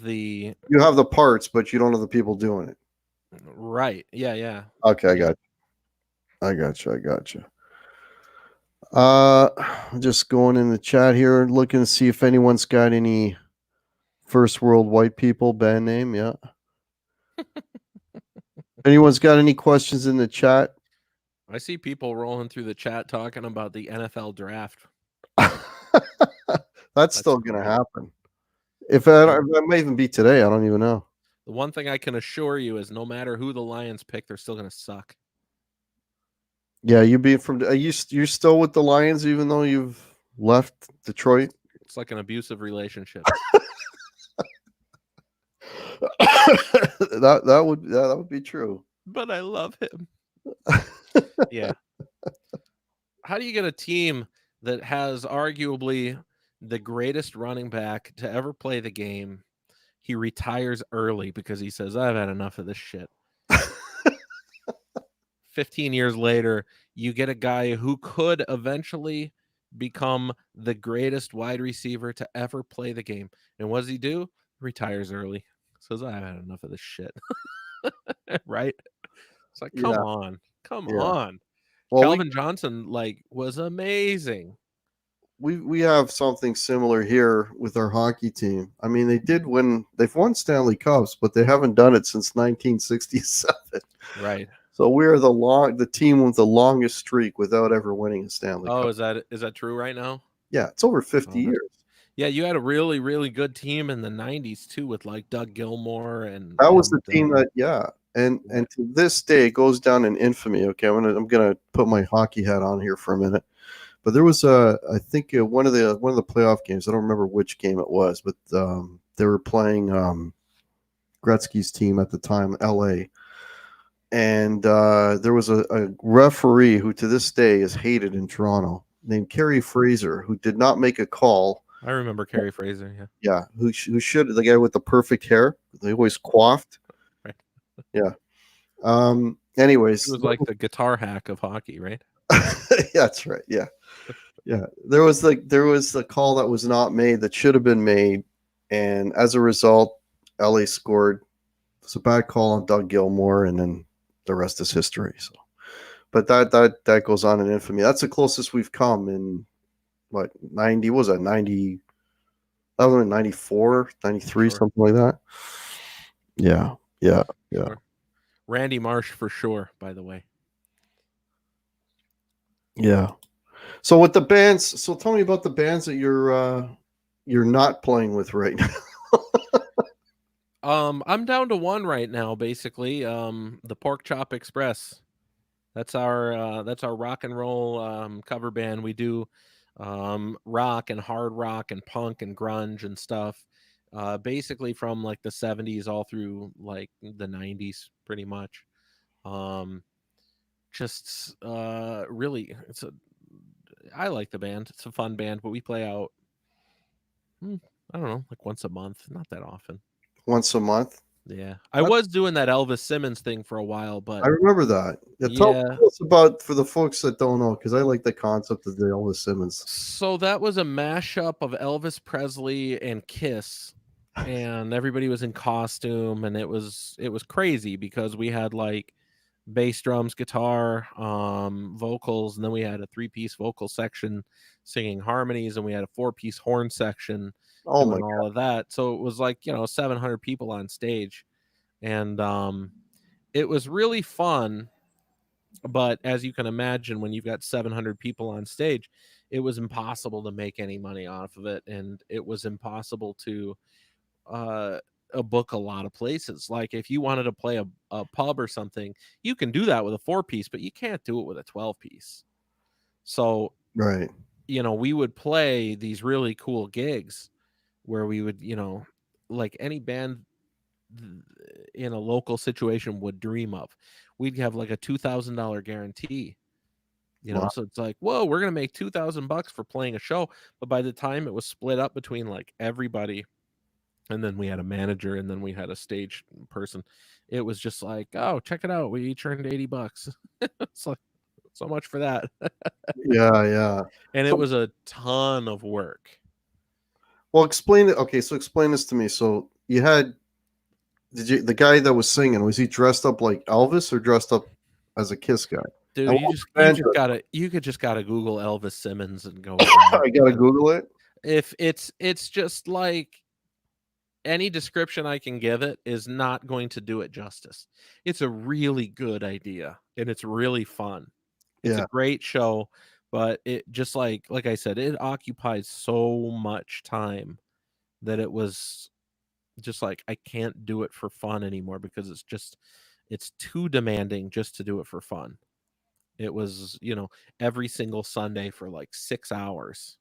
the you have the parts, but you don't have the people doing it. right. Yeah. Okay, I Yeah. got I got you. Just going in the chat here, looking to see if anyone's got any first world white people band name. Yeah. Anyone's got any questions in the chat? I see people rolling through the chat talking about the NFL draft. That's That's still going to great. happen. If Um, that might even be today, I don't even know. the one thing I can assure you is no matter who the Lions pick, they're still going to suck. Yeah, you being from you're still with the Lions even though you've left Detroit. It's like an abusive relationship. That would be true. But I love him. Yeah. How do you get a team that has arguably the greatest running back to ever play the game? He retires early because he says, "I've had enough of this shit." 15 years later, you get a guy who could eventually become the greatest wide receiver to ever play the game. And what does he do? Retires early. Says, "I've had enough of this shit." Right? It's like, come Yeah, on. Come yeah. on. Well, Calvin Johnson, like, was amazing. we have something similar here with our hockey team. I mean, they've won Stanley Cups, but they haven't done it since 1967. Right. So we're the team with the longest streak without ever winning a Stanley Oh, Cup. is that true right now? Yeah, it's over 50 Oh, that's years. yeah, you had a really, really good team in the 90s too with like Doug Gilmore and That was the and team that, yeah. And to this day it goes down in infamy. Okay, I'm gonna put my hockey hat on here for a minute. But there was I think one of the playoff games. I don't remember which game it was, but they were playing Gretzky's team at the time, L.A. And there was a referee who to this day is hated in Toronto, named Kerry Fraser, who did not make a call. I remember Kerry Fraser, yeah. Yeah, who should, the guy with the perfect hair? They always coiffed. Right. Yeah. He Anyways, was like the guitar hack of hockey, right? yeah, that's right. Yeah. Yeah. There was the call that was not made that should have been made. And as a result, LA scored. It's a bad call on Doug Gilmore, and then the rest is history. So but that goes on in infamy. That's the closest we've come in what 90 was that 90 that was in 94, 93, Sure. something like that. Yeah. Yeah. Yeah. Sure. Randy Marsh for sure, by the way. Yeah. So with the bands, so tell me about the bands that you're not playing with right now. I'm down to one right now, basically. The Pork Chop Express. That's our rock and roll cover band. We do rock and hard rock and punk and grunge and stuff. Basically from like the 70s all through like the 90s, pretty much. Just really, I like the band. It's a fun band, but we play out. I don't know, like once a month, not that often. Once a month. Yeah, I was doing that Elvis Simmons thing for a while, but I remember that. Yeah, yeah. tell us about, for the folks that don't know, because I like the concept of the Elvis Simmons. So that was a mashup of Elvis Presley and Kiss, and everybody was in costume, and it was crazy because we had like bass, drums, guitar, vocals, and then we had a 3-piece vocal section singing harmonies, and we had a 4-piece horn section Oh my doing all of that. So it was like 700 people on stage, and it was really fun. But as you can imagine, when you've got 700 people on stage, it was impossible to make any money off of it, and it was impossible to book a lot of places. Like if you wanted to play a pub or something, you can do that with a 4-piece, but you can't do it with a 12-piece. So right. we would play these really cool gigs where we would like any band in a local situation would dream of. We'd have like a $2,000 guarantee, Wow. so it's like, whoa, we're gonna make $2,000 for playing a show. But by the time it was split up between like everybody, and then we had a manager, and then we had a stage person, it was just like, oh, check it out, we each earned $80. It's like, so much for that. Yeah. And it So, was a ton of work. well, explain it. Okay, so explain this to me. So you had, the guy that was singing, was he dressed up like Elvis or dressed up as a Kiss guy? Dude, And you what just was the band just gotta Google Elvis Simmons and go dress? wild. I gotta Google it. If it's just like, any description I can give it is not going to do it justice. It's a really good idea, and it's really fun. It's a Yeah. great show, but it just like I said, it occupies so much time that it was just like, I can't do it for fun anymore because it's too demanding just to do it for fun. It was, every single Sunday for like 6 hours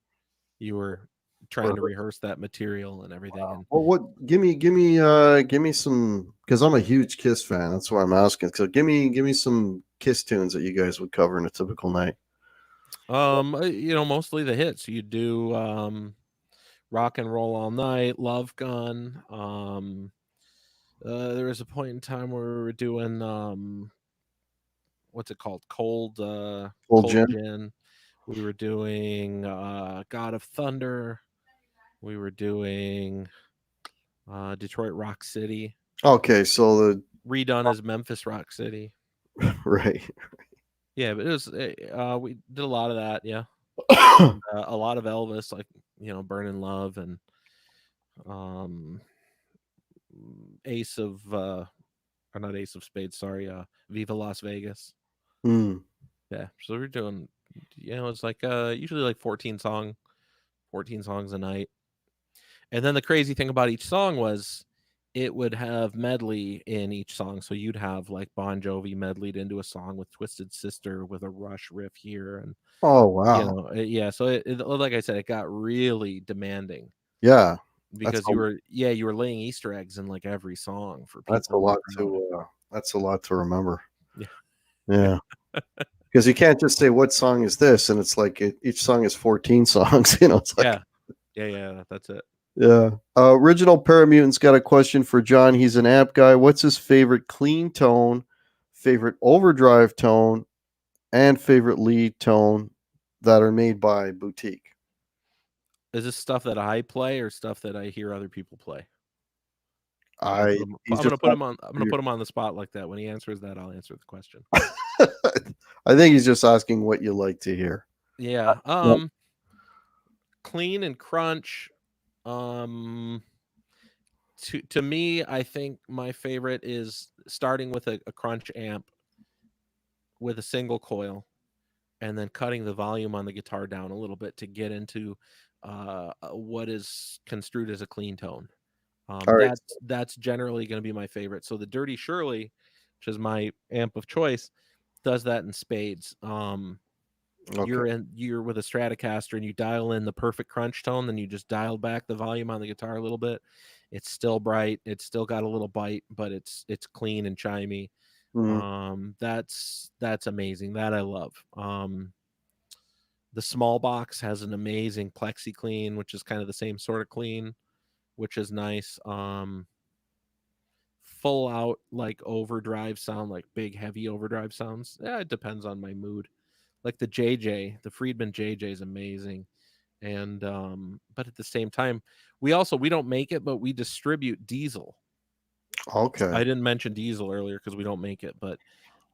you were trying to rehearse that material and everything. And Well, what? Give me some, because I'm a huge Kiss fan. That's why I'm asking. So give me some Kiss tunes that you guys would cover in a typical night. mostly the hits. You do Rock and Roll All Night, Love Gun. There was a point in time where we were doing what's it called? Full Cold Gin. Gin. We were doing God of Thunder. We were doing Detroit Rock City, Okay, so redone as Memphis Rock City. right. Yeah, but it was we did a lot of that. Yeah, a lot of Elvis, like Burning Love, and um Ace of or not Ace of Spades, sorry, Viva Las Vegas. Mm. Yeah, so we're doing, it's like usually like 14 songs a night. And then the crazy thing about each song was it would have medley in each song. So you'd have like Bon Jovi medleyed into a song with Twisted Sister with a Rush riff here, and Oh wow. yeah. So like I said, it got really demanding Yeah, that's because you were laying Easter eggs in like every song for that's a people in the lot crowd. that's a lot to remember. Yeah. Yeah. Because you can't just say what song is this, and it's like each song is 14 songs. It's like Yeah, that's it. yeah. Original Paramutant's got a question for John. He's an amp guy. What's his favorite clean tone, favorite overdrive tone, and favorite lead tone that are made by Boutique? Is this stuff that I play or stuff that I hear other people play? I'm I'm gonna put him on the spot like that. When he answers that, I'll answer the question. I think he's just asking what you like to hear. Yeah. Yep. Clean and crunch. To me, I think my favorite is starting with a crunch amp with a single coil, and then cutting the volume on the guitar down a little bit to get into what is construed as a clean tone. All right. That's generally going to be my favorite. So the Dirty Shirley, which is my amp of choice, does that in spades. Okay. You're with a Stratocaster and you dial in the perfect crunch tone, then you just dial back the volume on the guitar a little bit. It's still bright, it's still got a little bite, but it's clean and chimey. That's amazing. That I love. The small box has an amazing plexi clean, which is kind of the same sort of clean, which is nice. full out like overdrive sound, like big heavy overdrive sounds. Yeah, it depends on my mood. Like the Friedman JJ is amazing. And but at the same time, we don't make it, but we distribute Diesel. Okay. I didn't mention Diesel earlier because we don't make it, but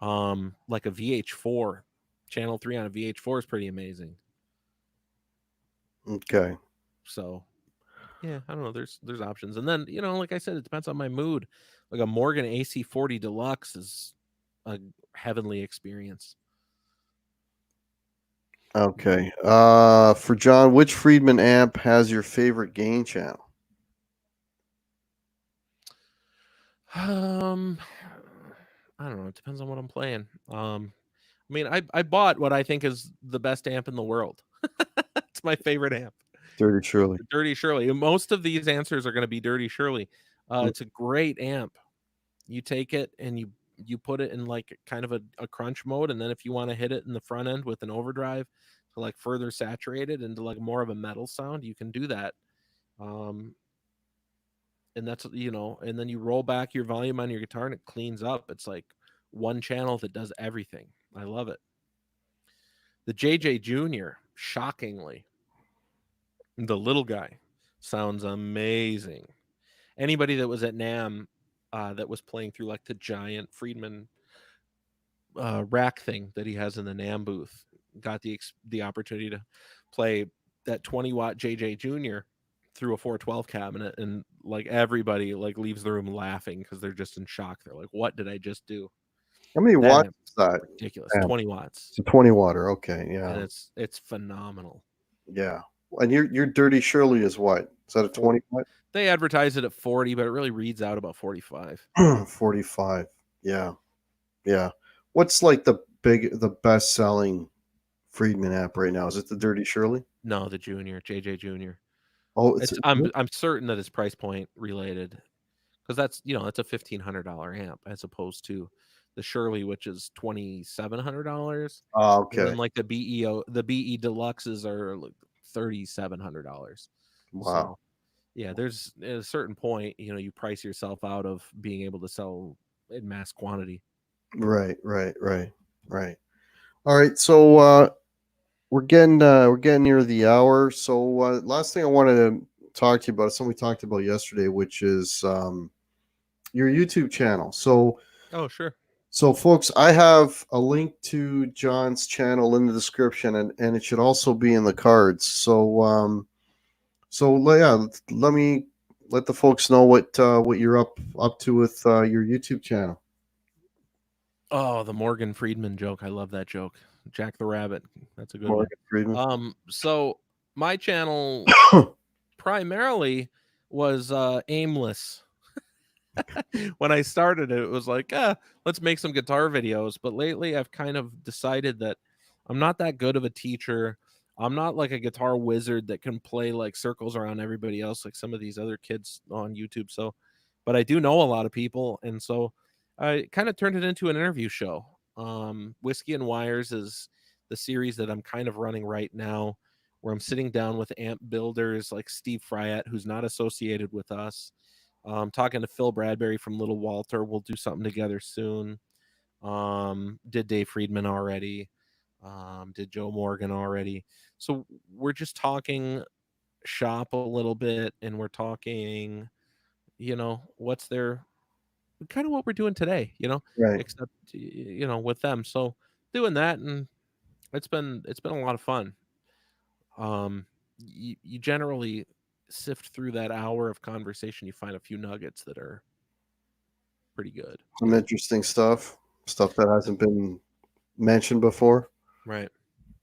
like a VH4 channel 3 on a VH4 is pretty amazing. Okay. So yeah, I don't know. There's options, and then like I said, it depends on my mood. Like a Morgan AC40 Deluxe is a heavenly experience. Okay. For John, which Friedman amp has your favorite gain channel? I don't know. It depends on what I'm playing. I mean, I bought what I think is the best amp in the world. It's my favorite amp. Dirty Shirley. Dirty Shirley. Most of these answers are going to be Dirty Shirley. It's a great amp. You take it and you put it in like kind of a crunch mode, and then if you want to hit it in the front end with an overdrive to like further saturate it into like more of a metal sound, you can do that. And that's and then you roll back your volume on your guitar and it cleans up. It's like one channel that does everything. I love it. The JJ Jr., shockingly, the little guy, sounds amazing. Anybody that was at NAMM that was playing through like the giant Friedman rack thing that he has in the NAMM booth got the opportunity to play that 20-watt JJ Jr. through a 412 cabinet, and like everybody like leaves the room laughing because they're just in shock. They're like, "What did I just do?" How many watts is that? Ridiculous. 20 watts. It's a 20 watter. Okay, yeah. And it's phenomenal. Yeah. And your Dirty Shirley is what? Is that a 20 watt? They advertise it at 40, but it really reads out about 45. 45. Yeah. Yeah. What's like the best selling Friedman amp right now? Is it the Dirty Shirley? No, the Junior, JJ Junior. Oh, I'm certain that it's price point related, because that's that's a $1,500 amp as opposed to the Shirley, which is $2,700. Oh, okay. And then like the BE Deluxes are like $3,700. Wow. So, yeah, there's at a certain point, you price yourself out of being able to sell in mass quantity. Right. All right. So we're getting near the hour. So last thing I wanted to talk to you about is something we talked about yesterday, which is your YouTube channel. So oh, sure. So folks, I have a link to John's channel in the description, and it should also be in the cards. So yeah, let the folks know what you're up to with your YouTube channel. Oh, the Morgan Friedman joke. I love that joke. Jack the Rabbit. That's a good Morgan one. Friedman. So my channel primarily was aimless. When I started it was like, let's make some guitar videos. But lately I've kind of decided that I'm not that good of a teacher. I'm not like a guitar wizard that can play like circles around everybody else like some of these other kids on YouTube. So, but I do know a lot of people, and so I kind of turned it into an interview show. Whiskey and Wires is the series that I'm kind of running right now, where I'm sitting down with amp builders like Steve Fryatt, who's not associated with us. Talking to Phil Bradbury from Little Walter. We'll do something together soon. Did Dave Friedman already. Did Joe Morgan already. So we're just talking shop a little bit, and we're talking, what's their kind of what we're doing today, Right. except with them. So doing that, and it's been a lot of fun. You generally sift through that hour of conversation, you find a few nuggets that are pretty good. Some interesting stuff that hasn't been mentioned before. Right.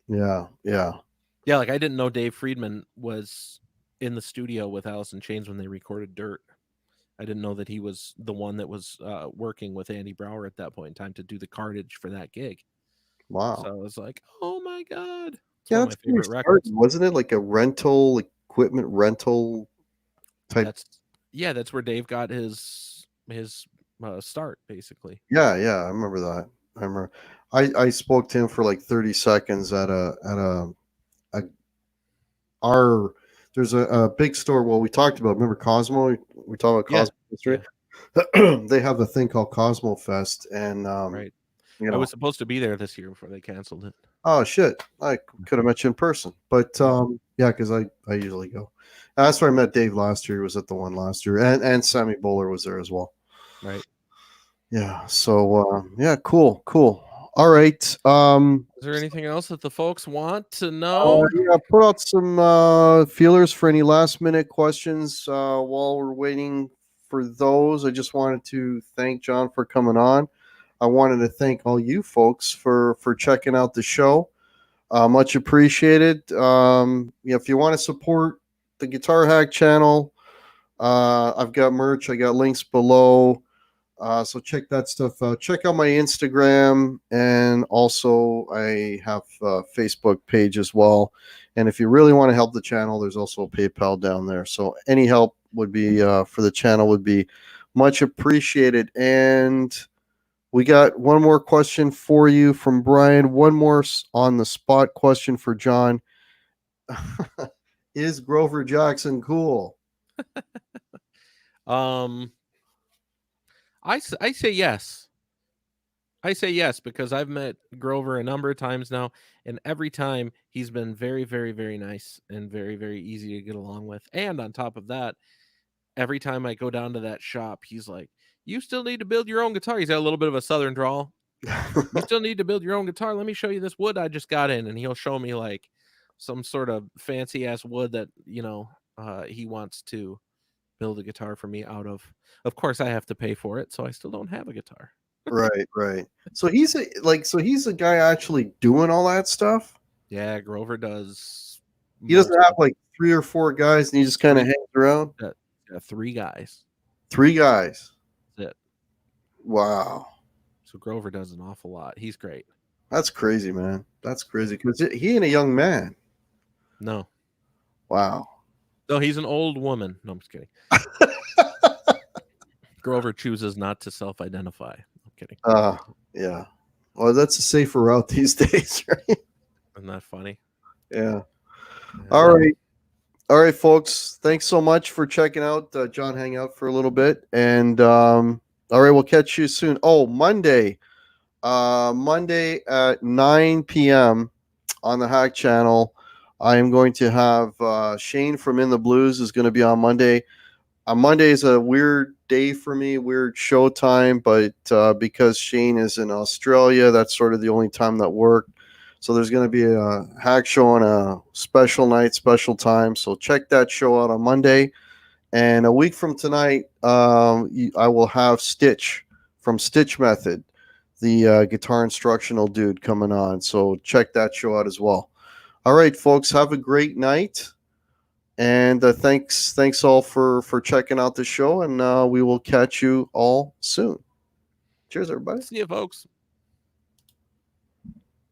Yeah. Like I didn't know Dave Friedman was in the studio with Alice in Chains when they recorded Dirt. I didn't know that he was the one that was working with Andy Brower at that point in time to do the cartage for that gig. Wow. So I was like, oh my God. It's one of my favorite records. Wasn't it like a rental, equipment rental type? That's where Dave got his start, basically. Yeah, I remember that. I spoke to him for like 30 seconds there's a big store. Well, we talked about, remember Cosmo? We talked about Cosmo history. they have a thing called Cosmo Fest, and Right. you I know, was supposed to be there this year before they canceled it. oh shit, I could have met you in person, but yeah, because I usually go. That's where I met Dave last year. He was at the one last year, and Sammy Bowler was there as well. Right. Yeah. So yeah, cool. All right. Is there anything else that the folks want to know? Yeah, put out some feelers for any last minute questions while we're waiting for those. I just wanted to thank John for coming on. I wanted to thank all you folks for checking out the show. Much appreciated. If you want to support the Guitar Hack channel, I've got merch. I got links below. So check that stuff out. Check out my Instagram, and also I have a Facebook page as well. And if you really want to help the channel, there's also a PayPal down there. So any help would be for the channel would be much appreciated. And we got one more question for you from Brian. One more on the spot question for John. Is Grover Jackson cool? I say yes. I say yes because I've met Grover a number of times now, and every time he's been very, very, very nice and very, very easy to get along with. And on top of that, every time I go down to that shop, he's like, "You still need to build your own guitar." He's got a little bit of a southern drawl. "You still need to build your own guitar. Let me show you this wood I just got in," and he'll show me like some sort of fancy ass wood that he wants to build a guitar for me out of. Of course, I have to pay for it, so I still don't have a guitar. Right. So he's a guy actually doing all that stuff. Yeah, Grover does. He doesn't have like 3 or 4 guys, and he just kind of hangs around. 3 guys. 3 guys. That's it. Wow. So Grover does an awful lot. He's great. That's crazy, man. That's crazy because he ain't a young man. No. Wow. No, he's an old woman. No, I'm just kidding. Grover chooses not to self-identify. I'm kidding. Yeah. Well, that's a safer route these days, right? Isn't that funny? Yeah. All right, folks. Thanks so much for checking out John hang out for a little bit, and all right, we'll catch you soon. Oh, Monday at 9 p.m. on the Hack channel, I am going to have Shane from In the Blues is going to be on Monday. Monday is a weird day for me, weird show time, but because Shane is in Australia, that's sort of the only time that worked. So there's going to be a hack show on a special night, special time. So check that show out on Monday. And a week from tonight, I will have Stitch from Stitch Method, the guitar instructional dude, coming on. So check that show out as well. All right, folks, have a great night. And thanks all for checking out the show. And we will catch you all soon. Cheers, everybody. See you, folks.